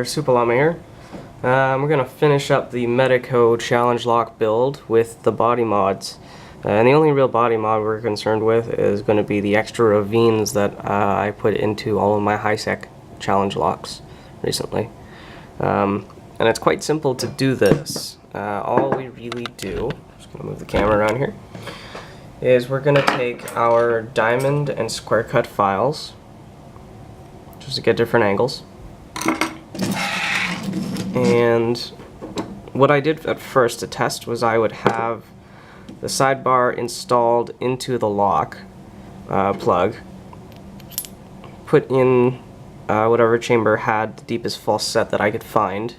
Supalama here. We're going to finish up the Medeco challenge lock build with the body mods. And the only real body mod we're concerned with is going to be the extra ravines that I put into all of my high-sec challenge locks recently. And it's quite simple to do this. All we really do, just going to move the camera around here, is we're going to take our diamond and square cut files, just to get different angles. And what I did at first to test was I would have the sidebar installed into the lock plug, put in whatever chamber had the deepest false set that I could find,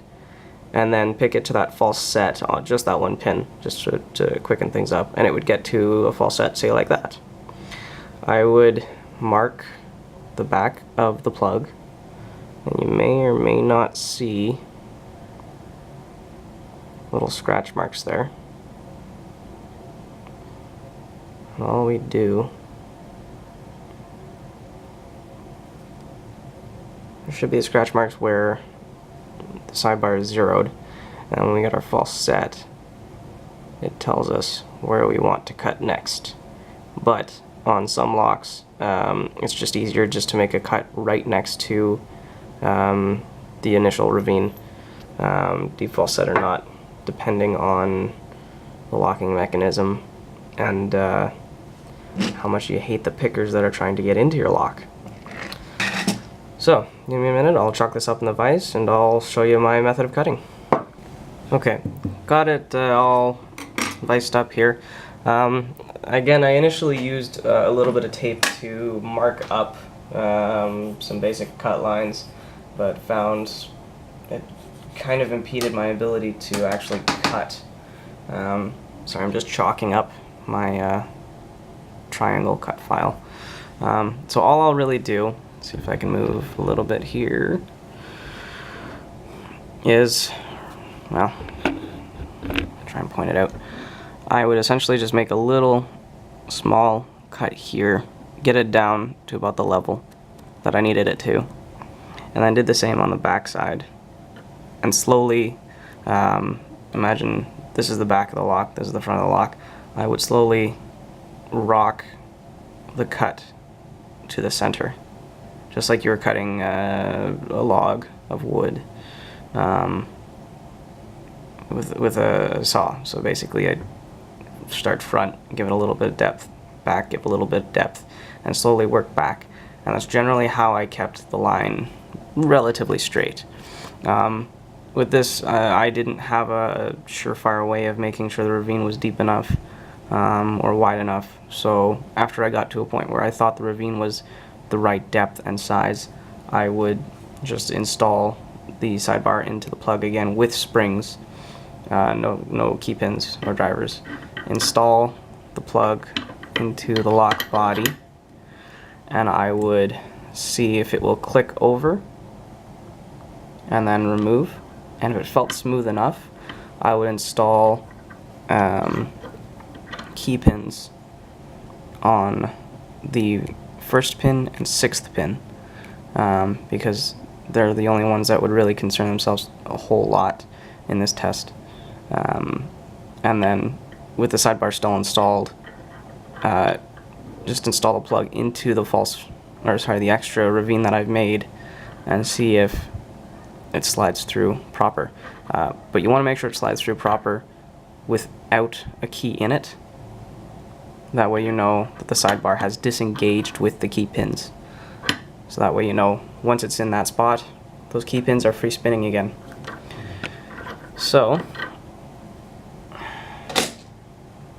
and then pick it to that false set on just that one pin, just to quicken things up, and it would get to a false set, say like that. I would mark the back of the plug, and you may or may not see little scratch marks there. And all we do, there should be scratch marks where the sidebar is zeroed, and when we get our false set, it tells us where we want to cut next. But on some locks, it's just easier just to make a cut right next to the initial ravine, deep false set or not, depending on the locking mechanism and how much you hate the pickers that are trying to get into your lock. So, give me a minute, I'll chalk this up in the vise and I'll show you my method of cutting. Okay, got it all viced up here. Again, I initially used a little bit of tape to mark up some basic cut lines, but found it kind of impeded my ability to actually cut. So I'm just chalking up my triangle cut file. So all I'll really do, see if I can move a little bit here, is, well, try and point it out. I would essentially just make a little small cut here, get it down to about the level that I needed it to, and then did the same on the back side. And slowly, imagine this is the back of the lock, this is the front of the lock. I would slowly rock the cut to the center, just like you were cutting a log of wood with a saw. So basically I'd start front, give it a little bit of depth, back, give a little bit of depth, and slowly work back. And that's generally how I kept the line relatively straight. With this, I didn't have a surefire way of making sure the ravine was deep enough or wide enough. So after I got to a point where I thought the ravine was the right depth and size, I would just install the sidebar into the plug again with springs, no key pins or drivers. Install the plug into the lock body, and I would see if it will click over and then remove. And if it felt smooth enough, I would install key pins on the first pin and sixth pin, because they're the only ones that would really concern themselves a whole lot in this test. And then with the sidebar still installed, just install the plug into the extra ravine that I've made and see if it slides through proper. But you want to make sure it slides through proper without a key in it. That way you know that the sidebar has disengaged with the key pins. So that way you know once it's in that spot, those key pins are free spinning again. So,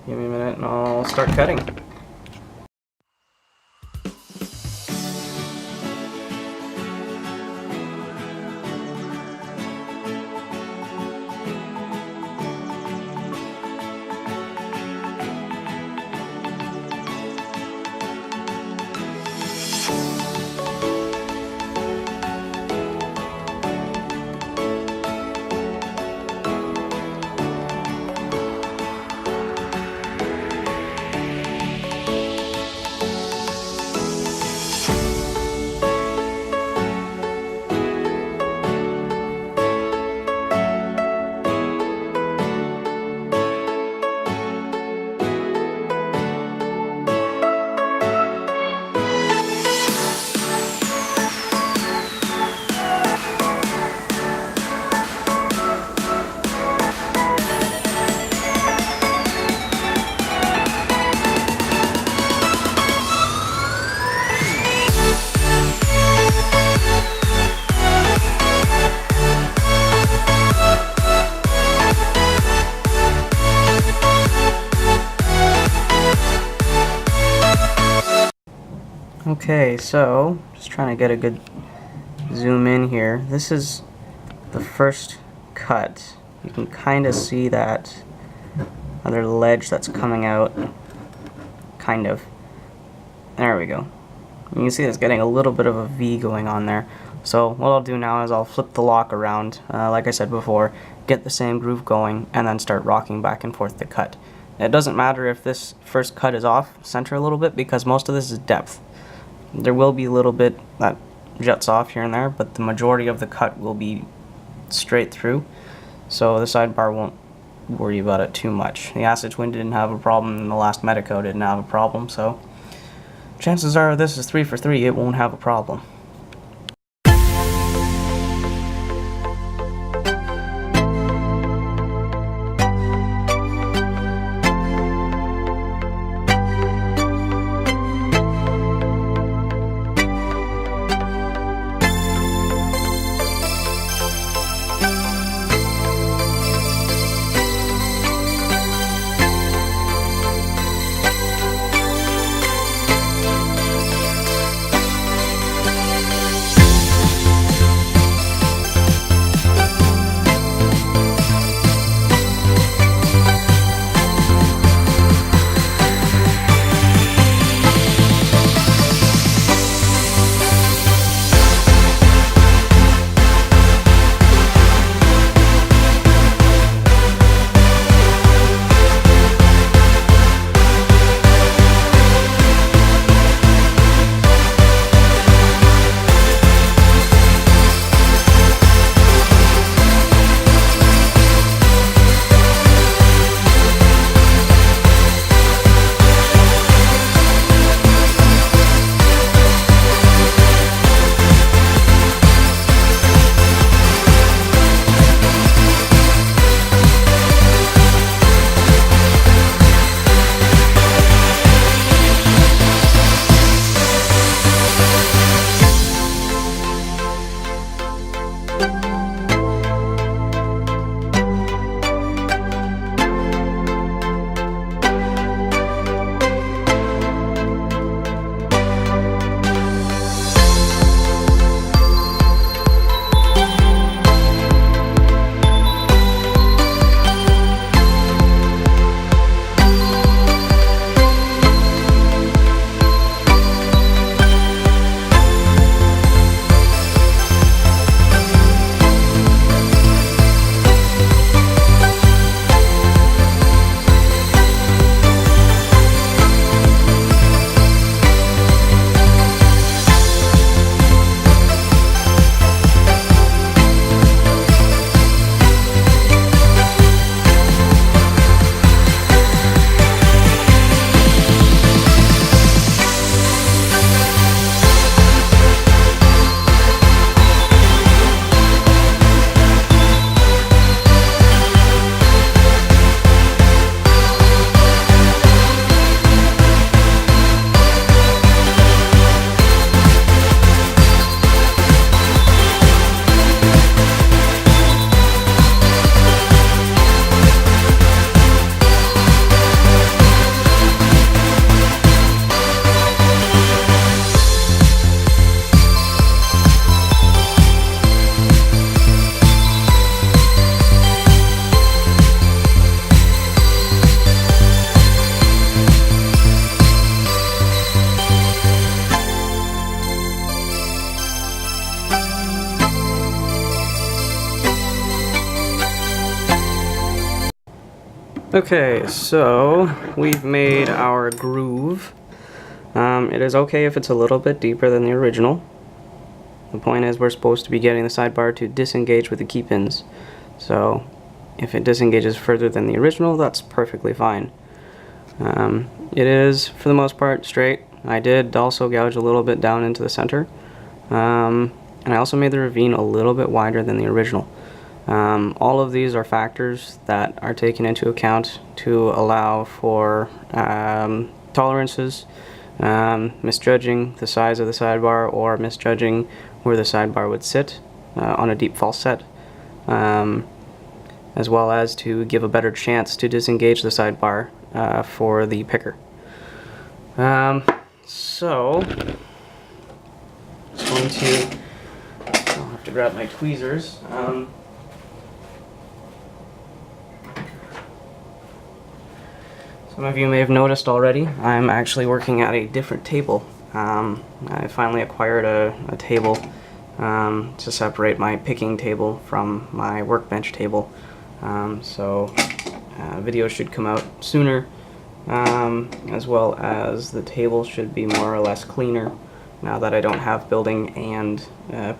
give me a minute and I'll start cutting. Okay, so just trying to get a good zoom in here. This is the first cut. You can kind of see that other ledge that's coming out. Kind of. There we go. You can see it's getting a little bit of a V going on there. So what I'll do now is I'll flip the lock around, like I said before, get the same groove going, and then start rocking back and forth the cut. It doesn't matter if this first cut is off center a little bit, because most of this is depth. There will be a little bit that juts off here and there, but the majority of the cut will be straight through, so the sidebar won't worry about it too much. The acid twin didn't have a problem, and the last Medeco didn't have a problem, so chances are this is 3 for 3, it won't have a problem. Okay, so we've made our groove. It is okay if it's a little bit deeper than the original. The point is we're supposed to be getting the sidebar to disengage with the key pins. So if it disengages further than the original, that's perfectly fine. It is, for the most part, straight. I did also gouge a little bit down into the center. And I also made the ravine a little bit wider than the original. All of these are factors that are taken into account to allow for tolerances, misjudging the size of the sidebar, or misjudging where the sidebar would sit on a deep false set, as well as to give a better chance to disengage the sidebar for the picker. So going to, I'll have to grab my tweezers. Some of you may have noticed already, I'm actually working at a different table. I finally acquired a table to separate my picking table from my workbench table. So videos should come out sooner, as well as the table should be more or less cleaner now that I don't have building and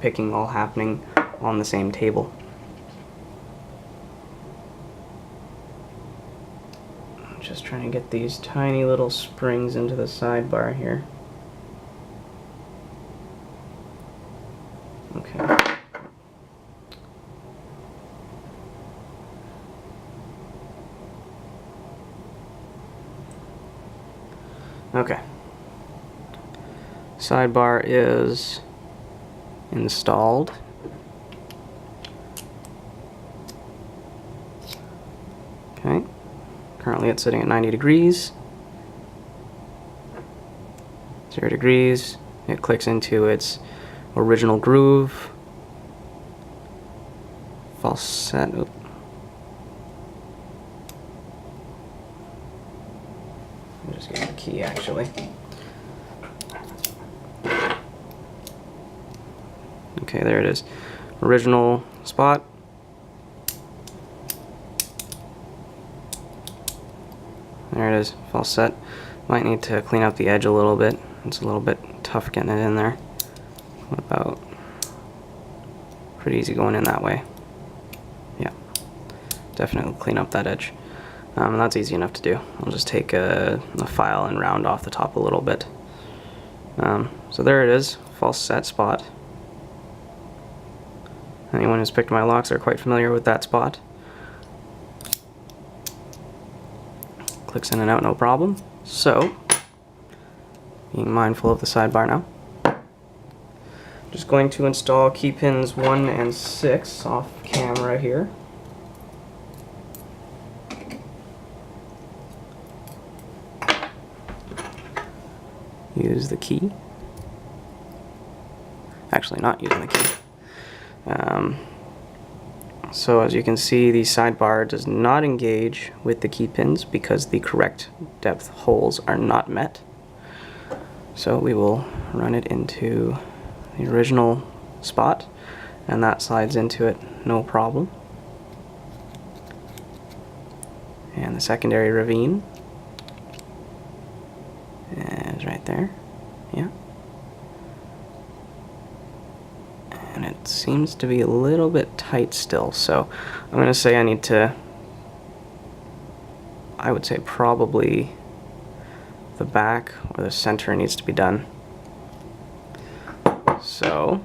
picking all happening on the same table. Just trying to get these tiny little springs into the sidebar here. Okay. Okay. Sidebar is installed. Okay. Currently it's sitting at 90 degrees. 0 degrees. It clicks into its original groove. Falset. Oops. I'm just getting the key actually. Okay, there it is. Original spot. There it is, falset. Might need to clean up the edge a little bit. It's a little bit tough getting it in there. What about? Pretty easy going in that way. Yeah, definitely clean up that edge. And that's easy enough to do. I'll just take a file and round off the top a little bit. So there it is, falset spot. Anyone who's picked my locks are quite familiar with that spot. Clicks in and out no problem. So, being mindful of the sidebar now. Just going to install key pins 1 and 6 off camera here. Use the key. Actually, not using the key. So as you can see, the sidebar does not engage with the key pins because the correct depth holes are not met. So we will run it into the original spot, and that slides into it no problem. And the secondary ravine is right there. Yeah. And it seems to be a little bit tight still, so I'm going to say I need to, I would say probably the back or the center needs to be done. So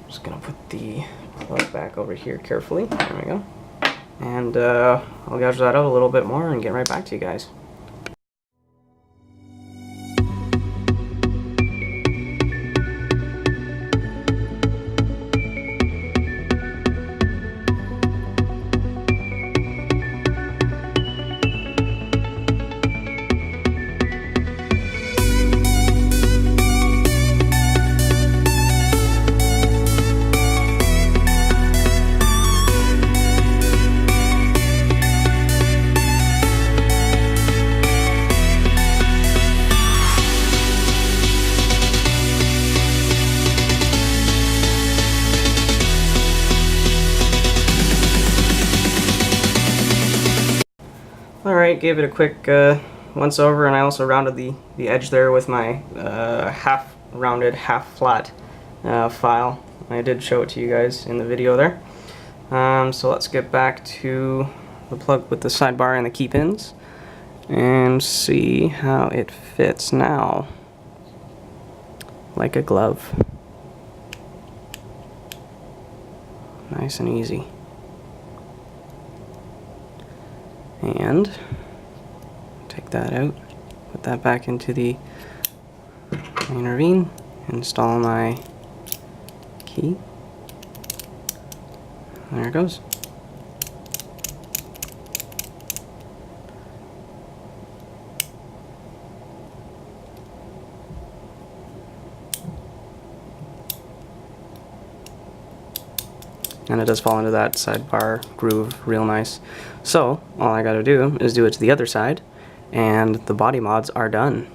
I'm just going to put the plug back over here carefully. There we go. And I'll gouge that out a little bit more and get right back to you guys. Alright, gave it a quick once over, and I also rounded the edge there with my half rounded, half flat file. I did show it to you guys in the video there. So let's get back to the plug with the sidebar and the key pins and see how it fits now. Like a glove. Nice and easy. And take that out, put that back into the main ravine, install my key. There it goes. and it does fall into that sidebar groove real nice. So all I gotta do is do it to the other side, and the body mods are done.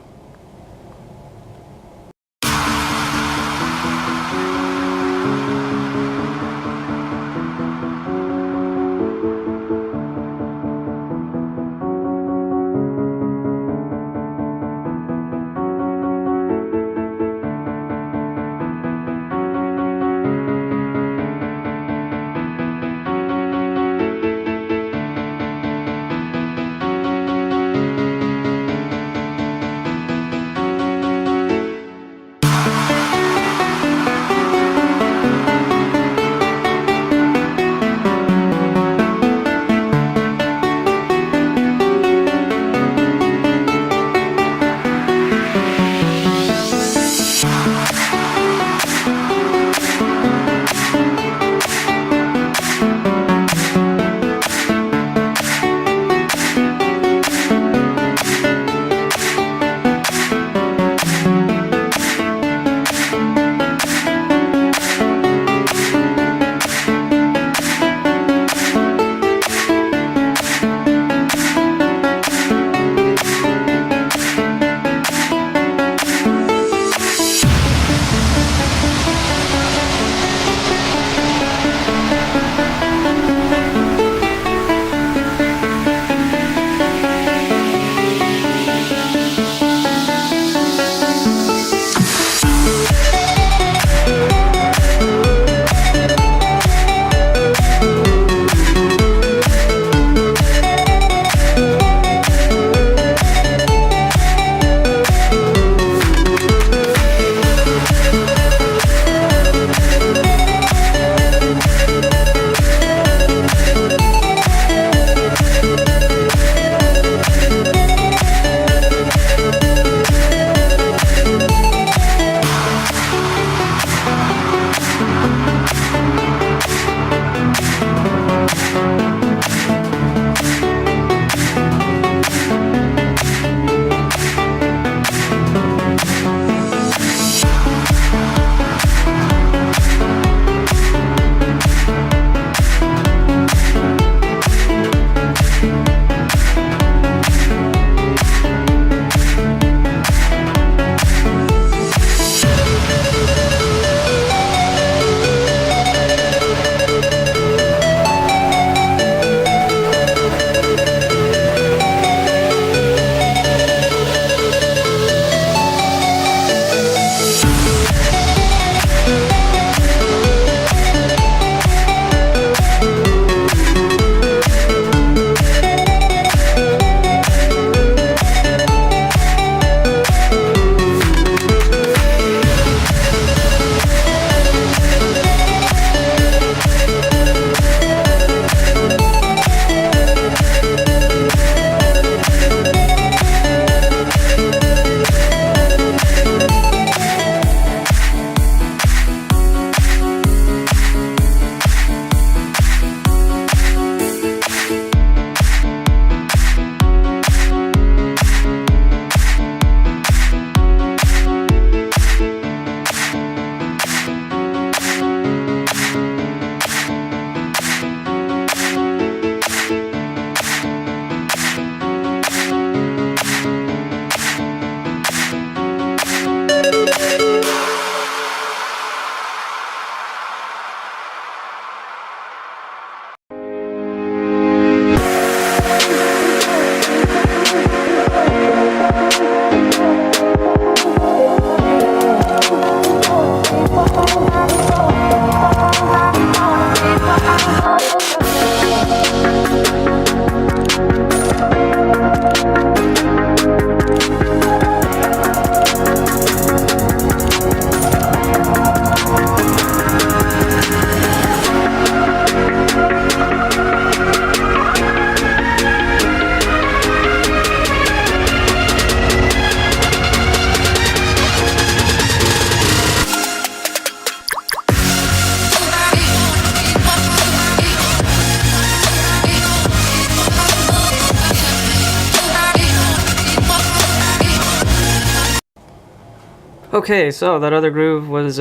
Okay, so that other groove was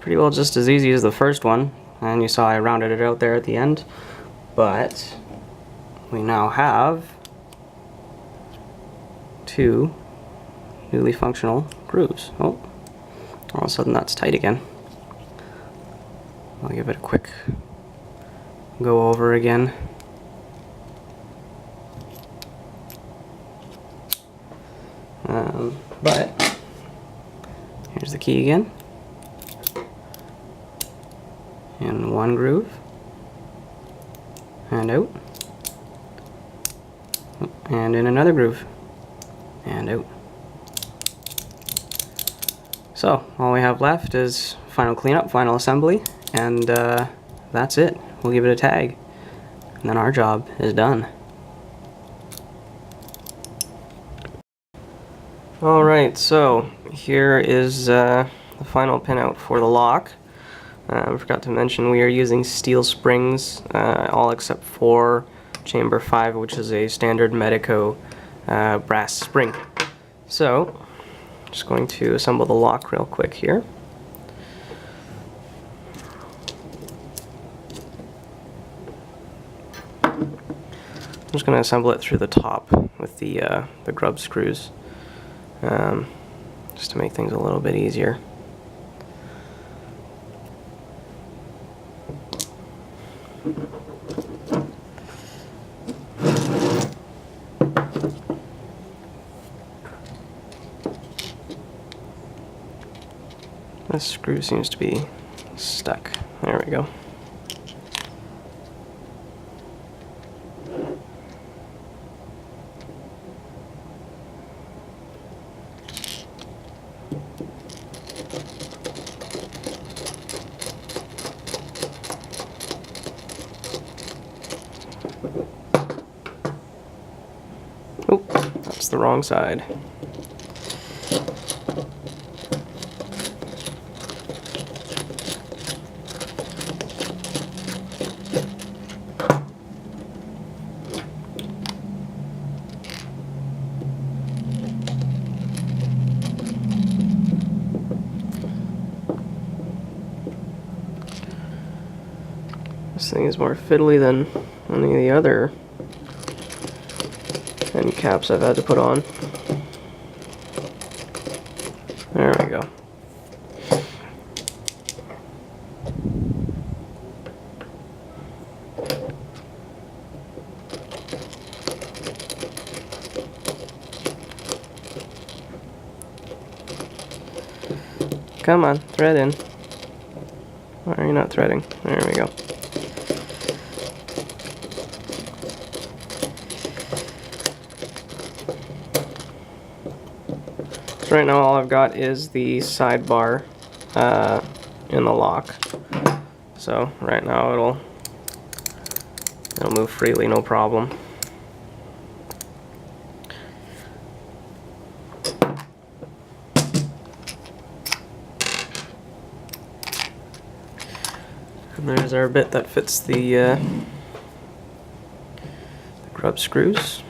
pretty well just as easy as the first one. and you saw I rounded it out there at the end, but we now have 2 newly functional grooves. Oh, all of a sudden that's tight again. I'll give it a quick go over again. But here's the key again. In one groove, and out, and in another groove, and out. So all we have left is final cleanup, final assembly, and that's it. We'll give it a tag, and then our job is done. Alright, so here is the final pinout for the lock. I forgot to mention we are using steel springs, all except for chamber 5, which is a standard Medeco brass spring. So, just going to assemble the lock real quick here. I'm just going to assemble it through the top with the grub screws, just to make things a little bit easier. This screw seems to be stuck. There we go. Oh, that's the wrong side. This thing is more fiddly than any of the other end caps I've had to put on. There we go. Come on, thread in. Why are you not threading? There we go. So right now all I've got is the sidebar in the lock. So right now it'll move freely, no problem. And there's our bit that fits the grub screws.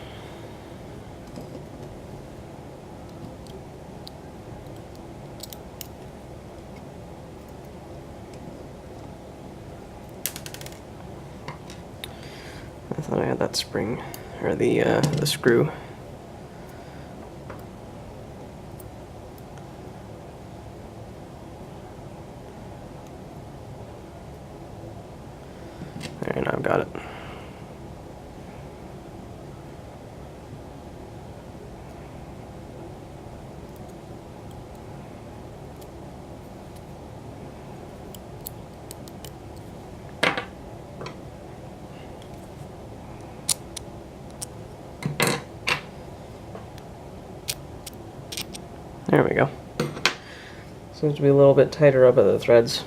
I thought I had that spring, or the screw. There, now I've got it. There we go. Seems to be a little bit tighter up at the threads.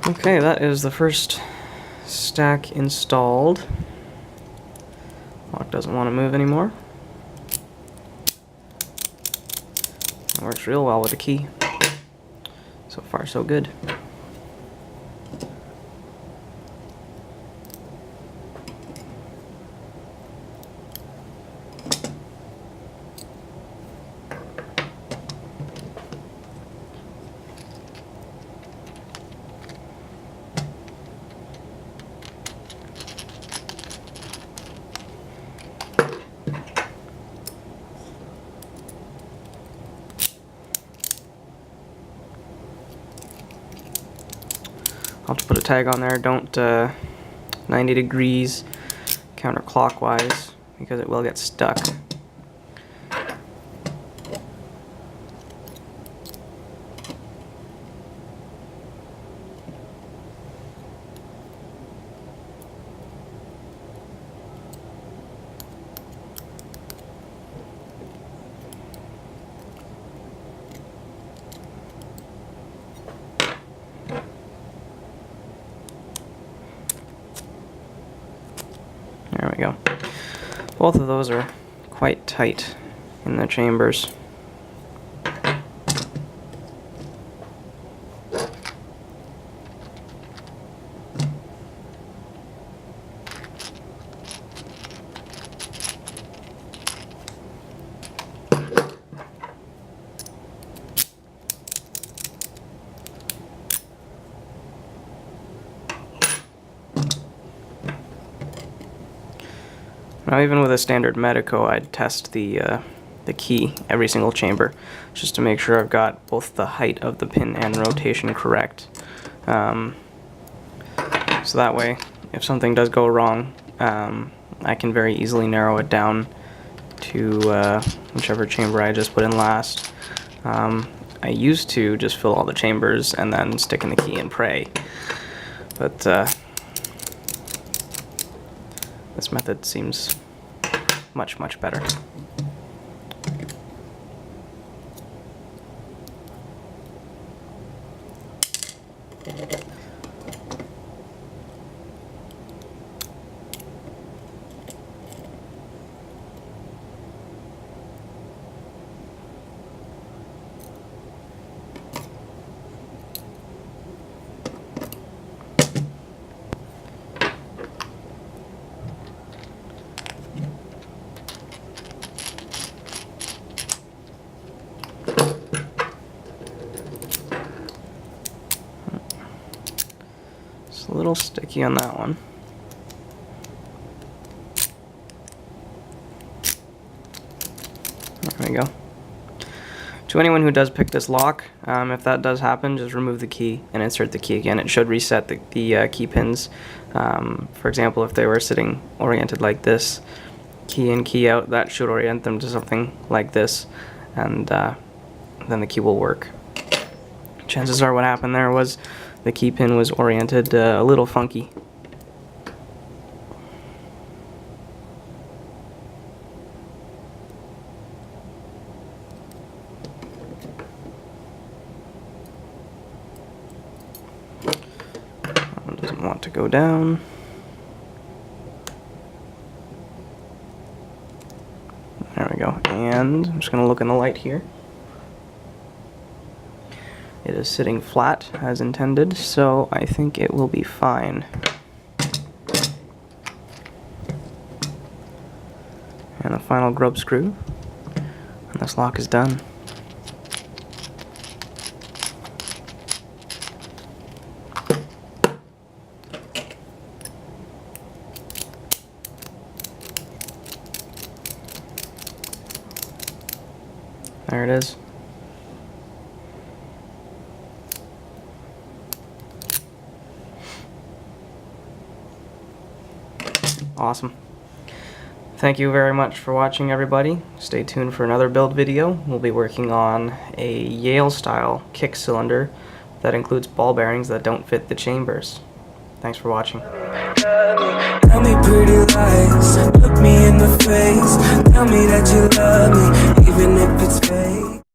Okay, that is the first stack installed. Lock doesn't want to move anymore. It works real well with the key. So far, so good. I'll have to put a tag on there, don't 90 degrees counterclockwise, because it will get stuck. There we go. Both of those are quite tight in the chambers. Now, even with a standard Medeco, I'd test the key every single chamber, just to make sure I've got both the height of the pin and rotation correct. So that way, if something does go wrong, I can very easily narrow it down to whichever chamber I just put in last. I used to just fill all the chambers and then stick in the key and pray, but this method seems much better. It's a little sticky on that one. There we go. To anyone who does pick this lock, if that does happen, just remove the key and insert the key again. It should reset the key pins. For example, if they were sitting oriented like this, key in, key out, that should orient them to something like this, and then the key will work. Chances are what happened there was the key pin was oriented a little funky. That one doesn't want to go down. There we go. And I'm just going to look in the light here. It is sitting flat as intended, so I think it will be fine. And the final grub screw, and this lock is done. There it is. Awesome. Thank you very much for watching, everybody. Stay tuned for another build video. We'll be working on a Yale style kick cylinder that includes ball bearings that don't fit the chambers. Thanks for watching. Tell me pretty lies, look me in the face, tell me that you love me, even if it's fake.